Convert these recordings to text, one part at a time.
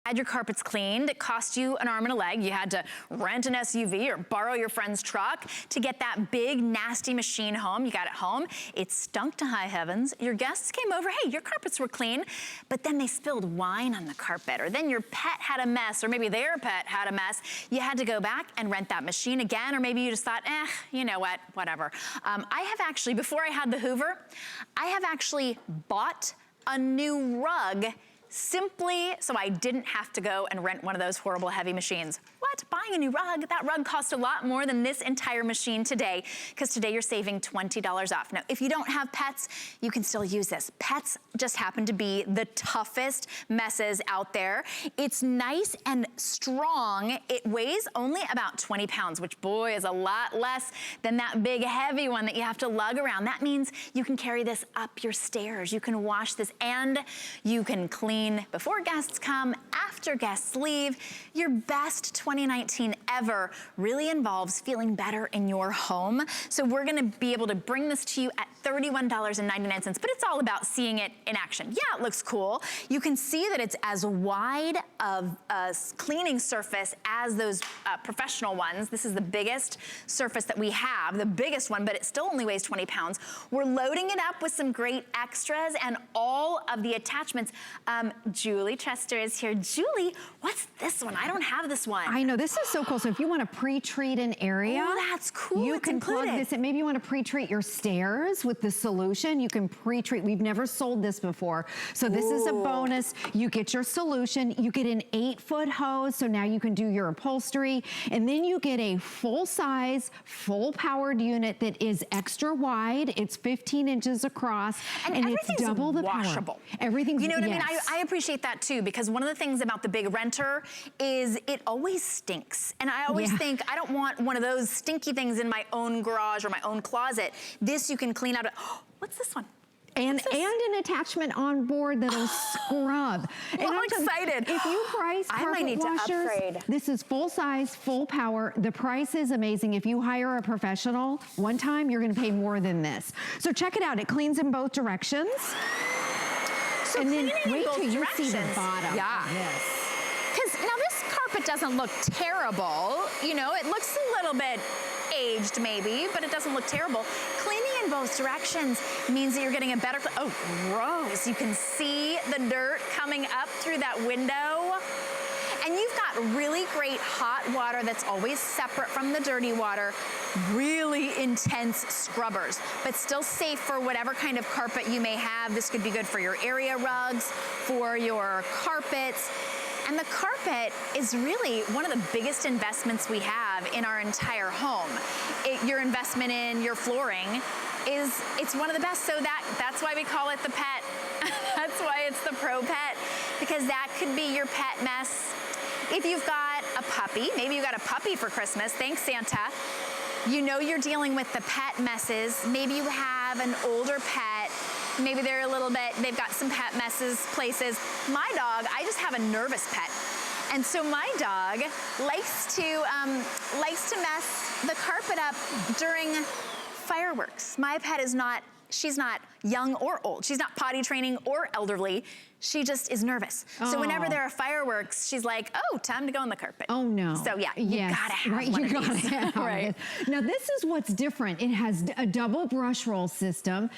Had your carpets cleaned, it cost you an arm and a leg. You had to rent an SUV or borrow your friend's truck to get that big, nasty machine home. You got it home. It stunk to high heavens. Your guests came over, hey, your carpets were clean, but then they spilled wine on the carpet, or then your pet had a mess, or maybe their pet had a mess. You had to go back and rent that machine again, or maybe you just thought, you know what, whatever. I have actually, before I had the Hoover, I have actually bought a new rug simply so I didn't have to go and rent one of those horrible heavy machines. What? Buying a new rug? That rug cost a lot more than this entire machine today, because today you're saving $20 off. Now, if you don't have pets, you can still use this. Pets just happen to be the toughest messes out there. It's nice and strong. It weighs only about 20 pounds, which, boy, is a lot less than that big heavy one that you have to lug around. That means you can carry this up your stairs. You can wash this, and you can clean before guests come, after guests leave. Your best 2019 ever really involves feeling better in your home. So we're gonna be able to bring this to you at $31.99, but it's all about seeing it in action. Yeah, it looks cool. You can see that it's as wide of a cleaning surface as those professional ones. This is the biggest surface that we have, the biggest one, but it still only weighs 20 pounds. We're loading it up with some great extras and all of the attachments. Julie Chester is here. Julie, what's this one? I don't have this one. I know, this is so cool. So if you want to pre-treat an area, oh, that's cool. You can plug this in. Maybe you want to pre-treat your stairs with the solution. You can pre-treat. We've never sold this before. So this is a bonus. You get your solution. You get an 8-foot hose. So now you can do your upholstery. And then you get a full-size, full-powered unit that is extra wide. It's 15 inches across. And it's double the washable. power. Everything's, you know what I mean? I appreciate that too, because one of the things about the big renter is it always stinks. And I always think, I don't want one of those stinky things in my own garage or my own closet. This you can clean out. What's this one? And an attachment on board that'll scrub. And I'm excited. If you price carpet washers, this is full size, full power. The price is amazing. If you hire a professional one time, you're gonna pay more than this. So check it out. It cleans in both directions. So and then wait till you see the bottom. Yeah. Because now this carpet doesn't look terrible. You know, it looks a little bit aged maybe, but it doesn't look terrible. Cleaning in both directions means that you're getting a better, oh, gross. You can see the dirt coming up through that window. And you've got really great hot water that's always separate from the dirty water, really intense scrubbers, but still safe for whatever kind of carpet you may have. This could be good for your area rugs, for your carpets. And the carpet is really one of the biggest investments we have in our entire home. Your investment in your flooring it's one of the best. So that's why we call it the pet. That's why it's the Pro Pet, because that could be your pet mess. If you've got a puppy, maybe you got a puppy for Christmas, thanks Santa. You know you're dealing with the pet messes. Maybe you have an older pet. Maybe they're a little bit, they've got some pet messes, places. My dog, I just have a nervous pet. And so my dog likes to mess the carpet up during fireworks. My pet is not, she's not young or old. She's not potty training or elderly. She just is nervous. So whenever there are fireworks, she's like, oh, time to go on the carpet. Oh no. So yeah, you gotta have one of these. Right. Now this is what's different. It has a double brush roll system.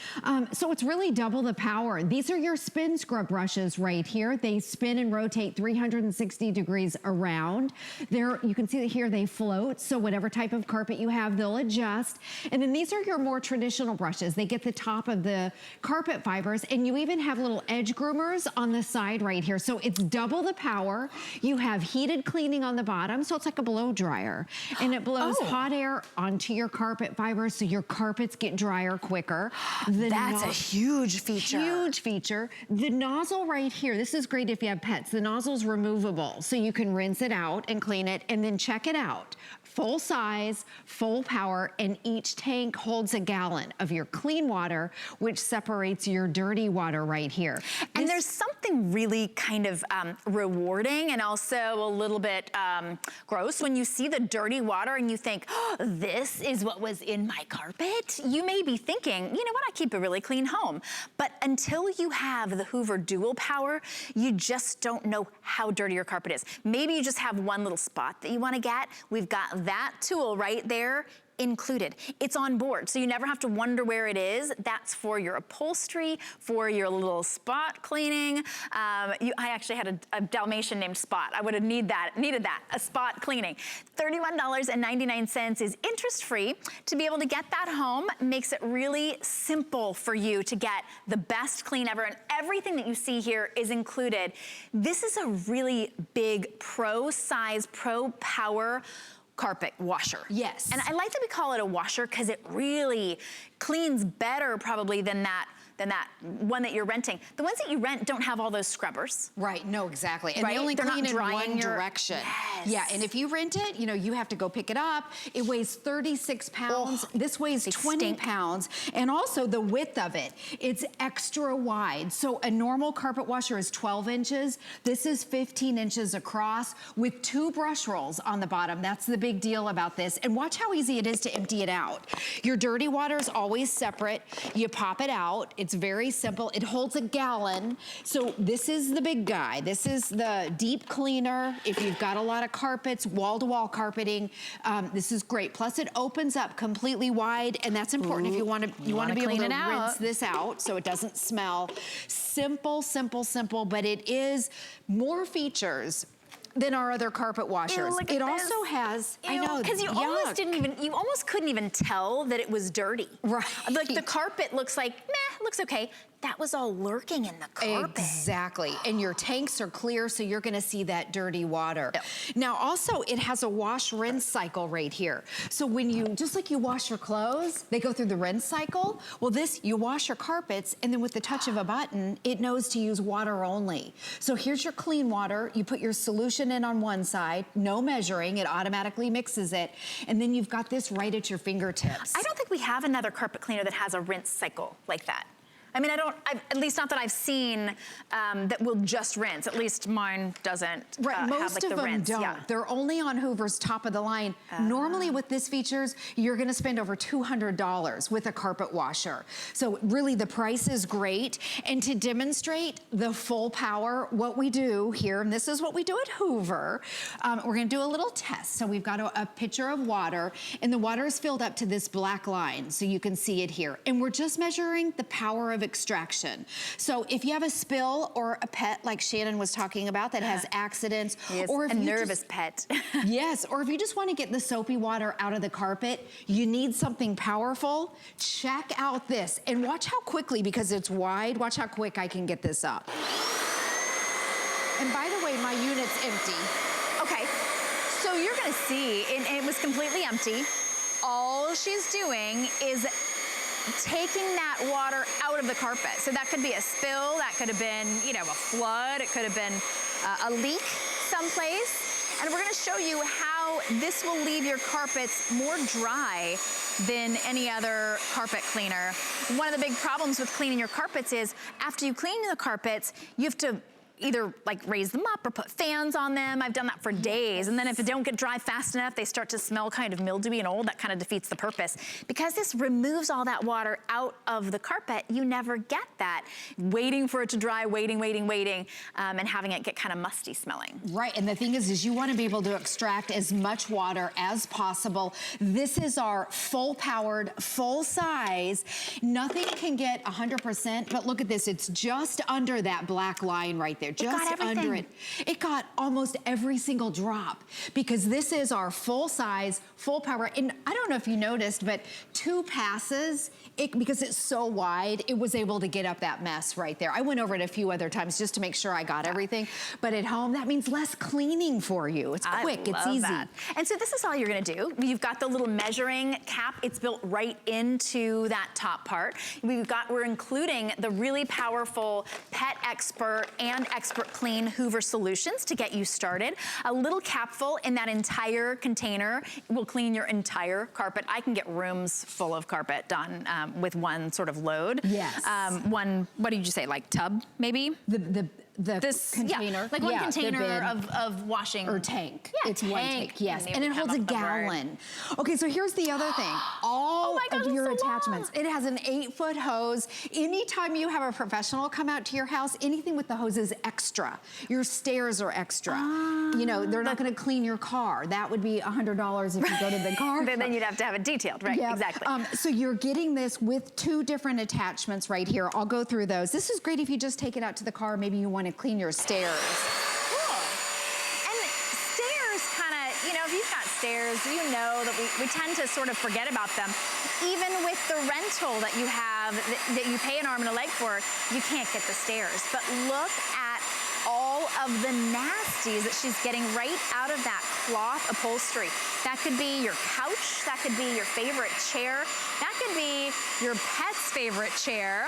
So it's really double the power. These are your spin scrub brushes right here. They spin and rotate 360 degrees around. You can see that here they float. So whatever type of carpet you have, they'll adjust. And then these are your more traditional brushes. They get the top of the carpet fibers, and you even have little edge groomers on the side right here. So it's double the power. You have heated cleaning on the bottom, so it's like a blow dryer. And it blows hot air onto your carpet fibers so your carpets get drier quicker. That's a huge feature. Huge feature. The nozzle right here, this is great if you have pets. The nozzle's removable, so you can rinse it out and clean it, and then check it out. Full size, full power, and each tank holds a gallon of your clean water, which separates your dirty water right here. And there's something really kind of rewarding and also a little bit gross when you see the dirty water and you think, oh, this is what was in my carpet. You may be thinking, you know what, I keep a really clean home. But until you have the Hoover Dual Power, you just don't know how dirty your carpet is. Maybe you just have one little spot that you want to get. We've got that tool right there included. It's on board, so you never have to wonder where it is. That's for your upholstery, for your little spot cleaning. I actually had a Dalmatian named Spot. I would have needed that, a spot cleaning. $31.99 is interest-free. To be able to get that home makes it really simple for you to get the best clean ever, and everything that you see here is included. This is a really big pro-size, pro-power carpet washer. Yes. And I like that we call it a washer because it really cleans better probably than that one that you're renting. The ones that you rent don't have all those scrubbers. Right, no, exactly. And right? they only They're clean not in one drying direction. Yes. Yeah, and if you rent it, you know, you have to go pick it up. It weighs 36 pounds. Oh, this weighs 20 pounds. And also the width of it, it's extra wide. So a normal carpet washer is 12 inches. This is 15 inches across with 2 brush rolls on the bottom. That's the big deal about this. And watch how easy it is to empty it out. Your dirty water is always separate. You pop it out. It's very simple. It holds a gallon. So this is the big guy. This is the deep cleaner. If you've got a lot of carpets, wall-to-wall carpeting, this is great. Plus it opens up completely wide, and that's important. Ooh, if you want to be able to rinse this out so it doesn't smell. Simple, simple, simple, but it is more features than our other carpet washers. Ew, it also has, I know, because you almost couldn't even tell that it was dirty. Right. Like the carpet looks like, meh, looks okay. That was all lurking in the carpet. Exactly, and your tanks are clear, so you're gonna see that dirty water. Yep. Now also, it has a wash rinse cycle right here. So when you, just like you wash your clothes, they go through the rinse cycle. Well this, you wash your carpets, and then with the touch of a button, it knows to use water only. So here's your clean water. You put your solution in on one side, no measuring, it automatically mixes it, and then you've got this right at your fingertips. I don't think we have another carpet cleaner that has a rinse cycle like that. I mean, at least not that I've seen that will just rinse. At least mine doesn't right, most have like of the them rinse. don't. Yeah. They're only on Hoover's top of the line. Normally with this features, you're gonna spend over $200 with a carpet washer. So really the price is great. And to demonstrate the full power, what we do here, and this is what we do at Hoover, we're gonna do a little test. So we've got a pitcher of water, and the water is filled up to this black line, so you can see it here. And we're just measuring the power of extraction. So if you have a spill or a pet like Shannon was talking about that has accidents, yes, or if a nervous pet. yes, or if you just want to get the soapy water out of the carpet, you need something powerful, check out this. And watch how quickly, because it's wide, watch how quick I can get this up. And by the way, my unit's empty. Okay, so you're gonna see, and it was completely empty. All she's doing is taking that water out of the carpet. So that could be a spill, that could have been, you know, a flood, it could have been a leak someplace. And we're gonna show you how this will leave your carpets more dry than any other carpet cleaner. One of the big problems with cleaning your carpets is after you clean the carpets, you have to either like raise them up or put fans on them. I've done that for days. And then if it don't get dry fast enough, they start to smell kind of mildewy and old. That kind of defeats the purpose. Because this removes all that water out of the carpet, you never get that. Waiting for it to dry, waiting, and having it get kind of musty smelling. Right, and the thing is you want to be able to extract as much water as possible. This is our full-powered, full-size. Nothing can get 100%, but look at this. It's just under that black line right there. Just under it. It got almost every single drop because this is our full size, full power. And I don't know if you noticed, but 2 passes, because it's so wide, it was able to get up that mess right there. I went over it a few other times just to make sure I got everything. But at home, that means less cleaning for you. It's quick, it's easy. That. And so this is all you're gonna do. You've got the little measuring cap. It's built right into that top part. We're including the really powerful Pet Expert and expert clean Hoover solutions to get you started. A little capful in that entire container will clean your entire carpet. I can get rooms full of carpet done with one sort of load. Yes. One, what did you say, like tub maybe? This container. Yeah, like one container of washing. Or tank. Yeah, it's one tank, yes. And it holds a gallon. Word. Okay, so here's the other thing. All gosh, of your it's so attachments. long. It has an 8-foot hose. Anytime you have a professional come out to your house, anything with the hose is extra. Your stairs are extra. You know, they're not gonna clean your car. That would be $100 if you go to the car. Then you'd have to have it detailed, right? Yep. Exactly. So you're getting this with 2 different attachments right here. I'll go through those. This is great if you just take it out to the car. Maybe you want to clean your stairs. Cool. And stairs kind of, you know, if you've got stairs, you know that we tend to sort of forget about them. Even with the rental that you have, that you pay an arm and a leg for, you can't get the stairs. But look at all of the nasties that she's getting right out of that cloth upholstery. That could be your couch, that could be your favorite chair, that could be your pet's favorite chair.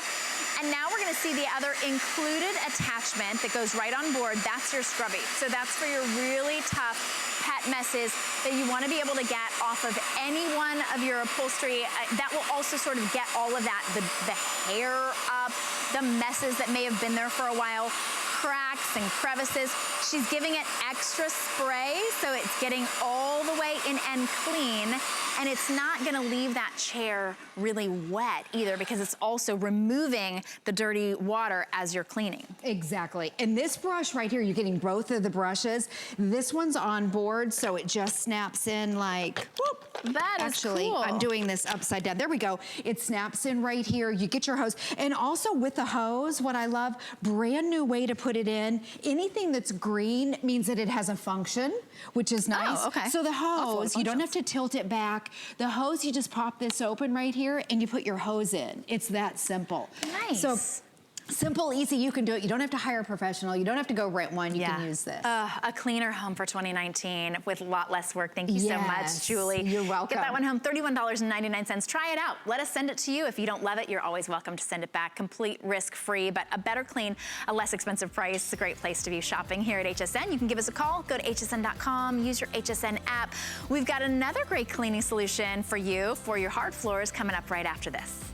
And now we're gonna see the other included attachment that goes right on board. That's your scrubby. So that's for your really tough pet messes that you wanna be able to get off of any one of your upholstery. That will also sort of get all of that, the hair up, the messes that may have been there for a while, cracks and crevices. She's giving it extra spray, so it's getting all the way in and clean, and it's not gonna leave that chair really wet either, because it's also removing the dirty water as you're cleaning. Exactly. And this brush right here, you're getting both of the brushes. This one's on board, so it just snaps in like, whoop. That is Actually, cool. I'm doing this upside down. There we go. It snaps in right here. You get your hose. And also with the hose, what I love, brand new way to put it in. Anything that's green means that it has a function, which is nice. Oh, okay. So the Also hose, you don't have to tilt it back. The hose, you just pop this open right here and you put your hose in. It's that simple. Nice. So simple, easy, you can do it. You don't have to hire a professional. You don't have to go rent one. You can use this. A cleaner home for 2019 with a lot less work. Thank you so much, Julie. You're welcome. Get that one home, $31.99. Try it out. Let us send it to you. If you don't love it, you're always welcome to send it back. Complete risk-free, but a better clean, a less expensive price. It's a great place to be shopping here at HSN. You can give us a call. Go to hsn.com. Use your HSN app. We've got another great cleaning solution for you for your hard floors coming up right after this.